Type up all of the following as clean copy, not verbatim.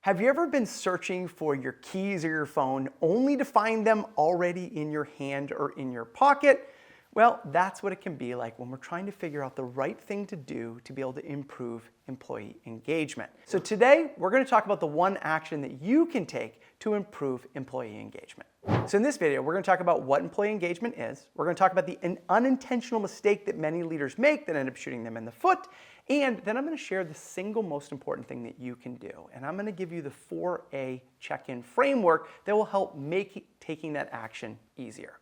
Have you ever been searching for your keys or your phone only to find them already in your hand or in your pocket? Well, that's what it can be like when we're trying to figure out the right thing to do to be able to improve employee engagement. So today, we're going to talk about the one action that you can take to improve employee engagement. So in this video, we're going to talk about what employee engagement is. We're going to talk about the unintentional mistake that many leaders make that end up shooting them in the foot. And then I'm going to share the single most important thing that you can do. And I'm going to give you the 4A check-in framework that will help make taking that action easier.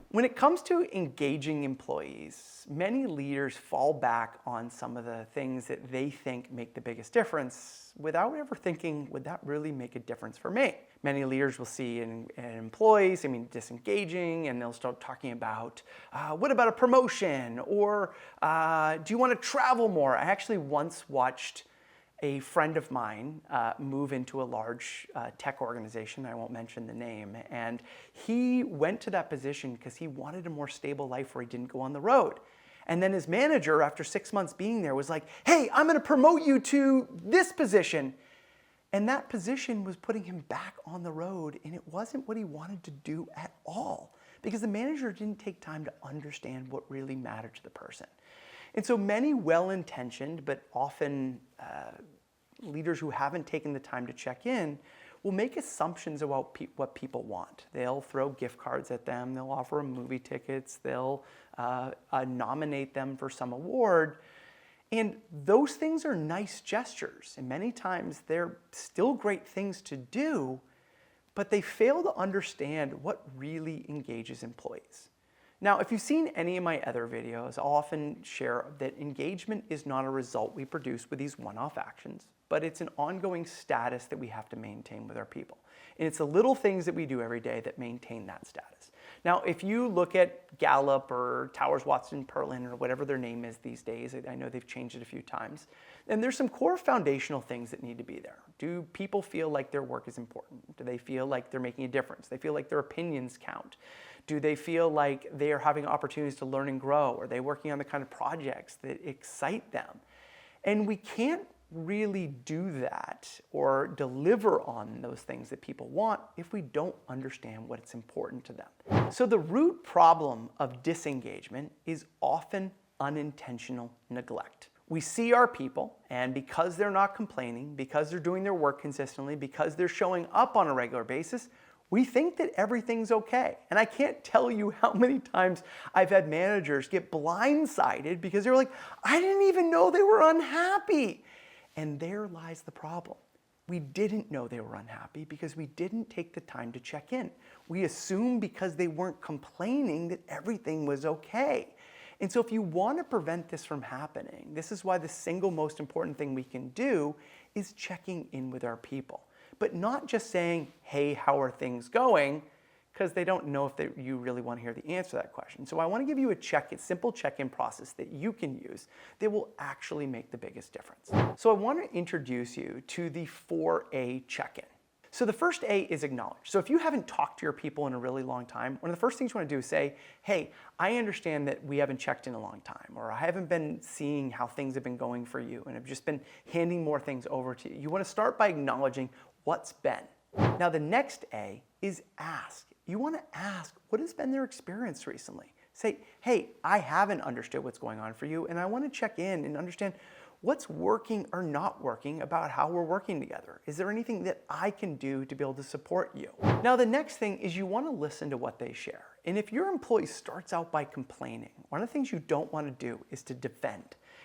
When it comes to engaging employees, many leaders fall back on some of the things that they think make the biggest difference without ever thinking, would that really make a difference for me? Many leaders will see in employees, disengaging, and they'll start talking about, what about a promotion? Or do you want to travel more? I actually once watched a friend of mine move into a large tech organization. I won't mention the name. And he went to that position because he wanted a more stable life where he didn't go on the road. And then his manager, after 6 months being there, was like, hey, I'm going to promote you to this position. And that position was putting him back on the road, and it wasn't what he wanted to do at all because the manager didn't take time to understand what really mattered to the person. And so many well-intentioned, but often leaders who haven't taken the time to check in will make assumptions about what people want. They'll throw gift cards at them, they'll offer them movie tickets, they'll nominate them for some award. And those things are nice gestures, and many times they're still great things to do, but they fail to understand what really engages employees. Now, if you've seen any of my other videos, I'll often share that engagement is not a result we produce with these one-off actions, but it's an ongoing status that we have to maintain with our people. And it's the little things that we do every day that maintain that status. Now, if you look at Gallup or Towers Watson Perlin or whatever their name is these days, I know they've changed it a few times, and there's some core foundational things that need to be there. Do people feel like their work is important? Do they feel like they're making a difference? Do they feel like their opinions count? Do they feel like they are having opportunities to learn and grow? Are they working on the kind of projects that excite them? And we can't really do that or deliver on those things that people want if we don't understand what's important to them. So the root problem of disengagement is often unintentional neglect. We see our people, and because they're not complaining, because they're doing their work consistently, because they're showing up on a regular basis, we think that everything's okay. And I can't tell you how many times I've had managers get blindsided because they're like, I didn't even know they were unhappy. And there lies the problem. We didn't know they were unhappy because we didn't take the time to check in. We assumed because they weren't complaining that everything was okay. And so if you want to prevent this from happening, this is why the single most important thing we can do is checking in with our people. But not just saying, hey, how are things going? Because they don't know if you really want to hear the answer to that question. So I want to give you a simple check-in process that you can use that will actually make the biggest difference. So I want to introduce you to the 4A check-in. So the first A is acknowledge. So if you haven't talked to your people in a really long time, one of the first things you want to do is say, hey, I understand that we haven't checked in a long time, or I haven't been seeing how things have been going for you, and I've just been handing more things over to you. You want to start by acknowledging what's been. Now the next A is ask. You want to ask, what has been their experience recently? Say, hey, I haven't understood what's going on for you, and I want to check in and understand what's working or not working about how we're working together. Is there anything that I can do to be able to support you? Now, the next thing is you want to listen to what they share. And if your employee starts out by complaining, one of the things you don't want to do is to defend.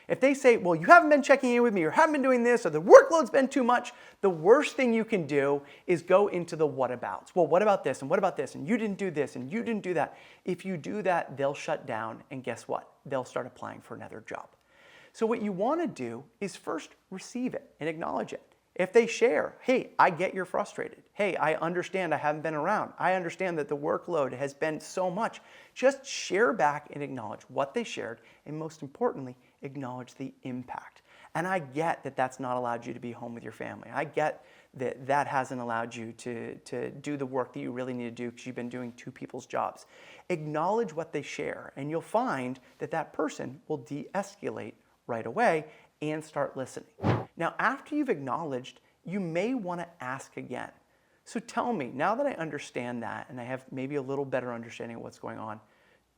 If they say, well, you haven't been checking in with me or haven't been doing this or the workload's been too much, the worst thing you can do is go into the whatabouts. Well, what about this and what about this and you didn't do this and you didn't do that. If you do that, they'll shut down and guess what? They'll start applying for another job. So what you want to do is first receive it and acknowledge it. If they share, hey, I get you're frustrated. Hey, I understand I haven't been around. I understand that the workload has been so much. Just share back and acknowledge what they shared, and most importantly, acknowledge the impact. And I get that that's not allowed you to be home with your family. I get that hasn't allowed you to do the work that you really need to do because you've been doing two people's jobs. Acknowledge what they share, and you'll find that that person will de-escalate right away and start listening. Now, after you've acknowledged, you may want to ask again. So tell me, now that I understand that and I have maybe a little better understanding of what's going on,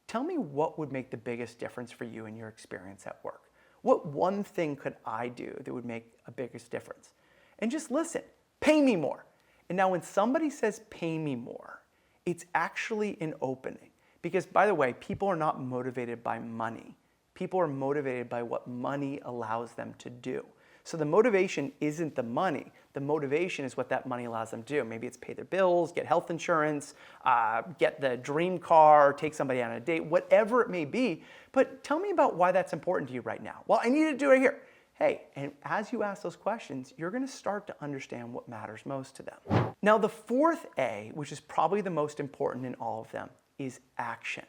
tell me what would make the biggest difference for you in your experience at work. What one thing could I do that would make a biggest difference? And just listen, pay me more. And now when somebody says pay me more, it's actually an opening. Because by the way, people are not motivated by money. People are motivated by what money allows them to do. So the motivation isn't the money. The motivation is what that money allows them to do. Maybe it's pay their bills, get health insurance, get the dream car, take somebody on a date, whatever it may be. But tell me about why that's important to you right now. Well, I need to do it here. Hey, and as you ask those questions, you're going to start to understand what matters most to them. Now, the fourth A, which is probably the most important in all of them, is action.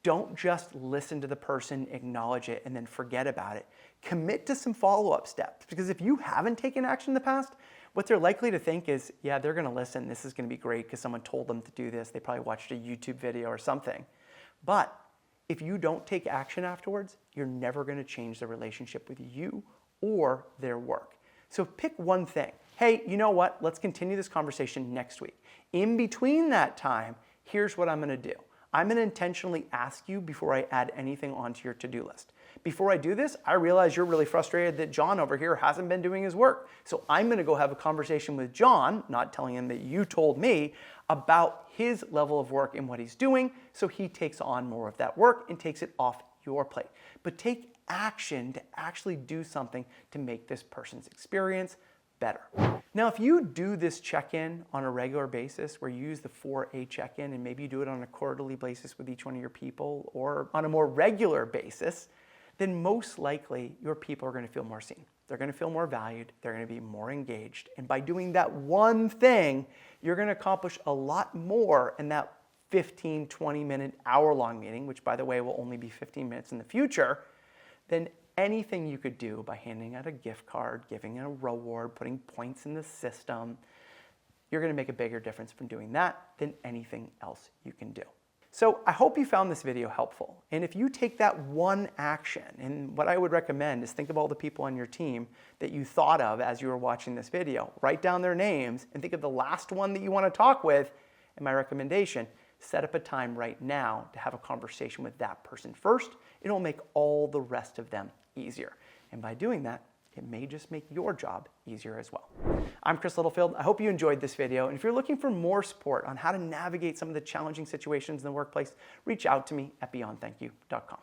Don't just listen to the person, acknowledge it, and then forget about it. Commit to some follow-up steps, because if you haven't taken action in the past, what they're likely to think is, yeah, they're going to listen. This is going to be great because someone told them to do this. They probably watched a YouTube video or something. But if you don't take action afterwards, you're never going to change the relationship with you or their work. So pick one thing. Hey, you know what? Let's continue this conversation next week. In between that time, here's what I'm going to do. I'm going to intentionally ask you before I add anything onto your to-do list. Before I do this, I realize you're really frustrated that John over here hasn't been doing his work. So I'm going to go have a conversation with John, not telling him that you told me, about his level of work and what he's doing, so he takes on more of that work and takes it off your plate. But take action to actually do something to make this person's experience better. Now, if you do this check-in on a regular basis, where you use the 4A check-in, and maybe you do it on a quarterly basis with each one of your people, or on a more regular basis, then most likely your people are going to feel more seen. They're going to feel more valued. They're going to be more engaged. And by doing that one thing, you're going to accomplish a lot more in that 15, 20-minute, hour-long meeting, which, by the way, will only be 15 minutes in the future, than anything you could do by handing out a gift card, giving a reward, putting points in the system. You're going to make a bigger difference from doing that than anything else you can do. So I hope you found this video helpful. And if you take that one action, and what I would recommend is think of all the people on your team that you thought of as you were watching this video. Write down their names and think of the last one that you want to talk with. And my recommendation, set up a time right now to have a conversation with that person first. It'll make all the rest of them easier. And by doing that, it may just make your job easier as well. I'm Chris Littlefield. I hope you enjoyed this video. And if you're looking for more support on how to navigate some of the challenging situations in the workplace, reach out to me at beyondthankyou.com.